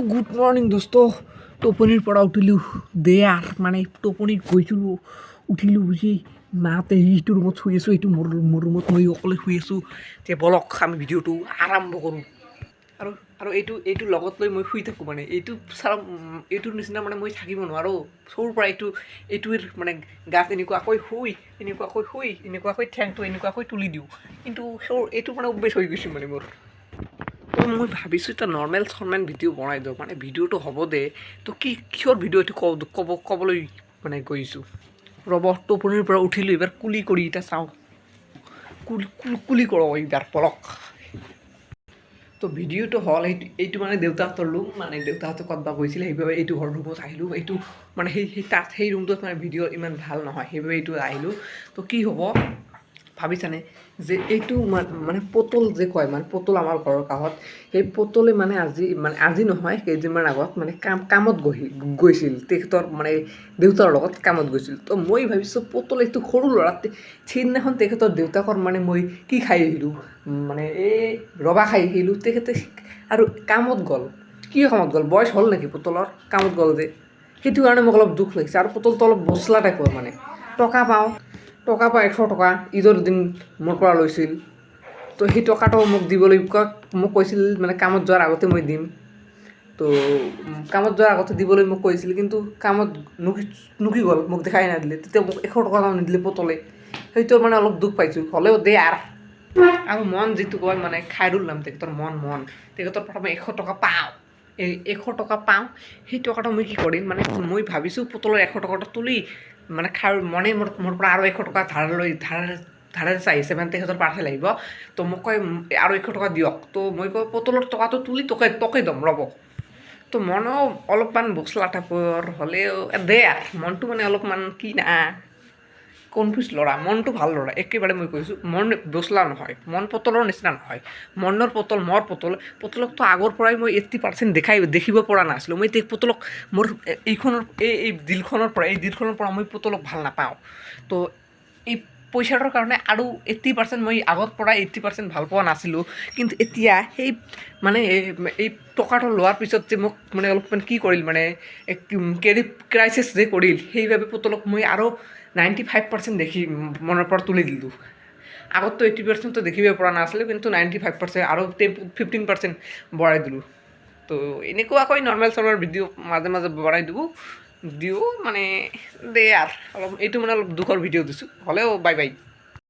তো good morning দোস্ত টোপনিৰ পৰা উঠিলোঁ দে আৰ মানে টোপনিত গৈছিলোঁ উঠিলোঁ বুজি মাহঁতে এইটো ৰুমত শুই আছোঁ এইটো মোৰ ৰুমত মই অকলে শুই আছোঁ যে বলক আমি ভিডিঅ'টো আৰম্ভ কৰোঁ আৰু আৰু এইটো লগত লৈ মই শুই থাকোঁ মানে এইটোৰ নিচিনা মানে মই থাকিব নোৱাৰোঁ সৰুৰ পৰা এইটোৰ মানে গাত এনেকুৱাকৈ এনেকুৱাকৈ ঠেংটো এনেকুৱাকৈ তুলি দিওঁ কিন্তু এইটো মানে অভ্যাস হৈ গৈছে মানে মোৰ তো মই ভাবিছোঁ এটা নৰ্মেল ভিডিঅ' বনাই দিওঁ মানে ভিডিঅ'টো হ'ব দে তো কিহৰ ভিডিঅ' এইটো ক'বলৈ মানে গৈছোঁ ৰ'ব টোপনিৰ পৰা উঠিলোঁ এইবাৰ কুলি কৰি এতিয়া চাওঁ কুলি কৰোঁ এইবাৰ পলক তো ভিডিঅ'টো হ'ল এইটো মানে দেউতাহঁতৰ ৰুম মানে দেউতাহঁতে ক'ৰবাত গৈছিলে সেইবাবে এইটো ৰুমত আহিলোঁ এইটো মানে সেই ৰুমটোত মানে ভিডিঅ' ইমান ভাল নহয় সেইবাবে এইটো আহিলোঁ তো কি হ'ব ভাবিছানে যে এইটো মানে পটল যে কয় মানে পটল আমাৰ ঘৰৰ কাষত সেই পটলে মানে আজি নহয় কেইদিনমান আগত মানে কামত গৈছিল তেখেতৰ মানে দেউতাৰ লগত কামত গৈছিল তো মই ভাবিছোঁ পটল এইটো সৰু ল'ৰা সেইদিনাখন তেখেতৰ দেউতাকৰ মানে মই কি খাই আহিলোঁ মানে এই ৰবা খাই আহিলোঁ তেখেতে আৰু কামত গ'ল কি কামত গ'ল বয়স হ'ল নেকি পটলৰ কামত গ'ল যে সেইটো কাৰণে মোক অলপ দুখ লাগিছে আৰু পটলটো অলপ বচলা টাইপৰ মানে টকা পাওঁ 100 টকা ঈদৰ দিন মোৰ পৰা লৈছিল তো সেই টকাটো মোক দিবলৈ মোক কৈছিল মানে কামত যোৱাৰ আগতে মই দিম তো কামত যোৱাৰ আগতে দিবলৈ মোক কৈছিল কিন্তু কামত নুকি গ'ল মোক দেখাই নাদিলে তেতিয়া মোক 100 টকা নিদিলে পটলে সেইটো মানে অলপ দুখ পাইছোঁ হ'লেও দে আৰু মন যিটো কয় মানে খাইৰুল নাম তেখেতৰ তেখেতৰ প্ৰথমে 100 টকা পাওঁ এই 100 টকা পাওঁ সেই টকাটো মই কি কৰিম মানে মই ভাবিছোঁ পটলৰ 100 টকাটো তুলি মানে মনে মোৰ পৰা আৰু 100 টকা ধাৰে চাইছে মানে তেখেতৰ পাৰ্চেল আহিব তো মোক কয় আৰু 100 টকা দিয়ক তো মই কয় পটলৰ টকাটো তুলি তোকে দম ৰ'ব তো মনো অলপমান বচলা টাইপৰ হ'লেও দে মনটো মানে অলপমান কি না কনফিউজ ল'ৰা মনটো ভাল ল'ৰা একেবাৰে মই কৈছোঁ মন বচলা নহয় মন পটলৰ নিচিনা নহয় মোৰ পটলকতো আগৰ পৰাই মই 80% দেখিব পৰা নাছিলোঁ মই পটলক মোৰ এই দিলখনৰ পৰা মই পটলক ভাল নাপাওঁ তো এই পইচাটোৰ কাৰণে আৰু 80% মই আগত পৰা 80% ভাল পোৱা নাছিলোঁ কিন্তু এতিয়া সেই মানে এই টকাটো লোৱাৰ পিছত যে মোক মানে অলপমান কি কৰিল মানে ক্ৰাইচিছ যে কৰিল সেইবাবে পটলক মই আৰু 95% দেখি মনৰ পৰা তুলি দিলোঁ আগততো 80% দেখিব পৰা নাছিলোঁ কিন্তু 95% আৰু 15% বঢ়াই দিলোঁ তো এনেকুৱাকৈ নৰ্মেল ভিডিঅ' মাজে বঢ়াই দিওঁ মানে দে অলপ এইটো মানে অলপ দুখৰ ভিডিঅ' দিছোঁ হ'লেও বাই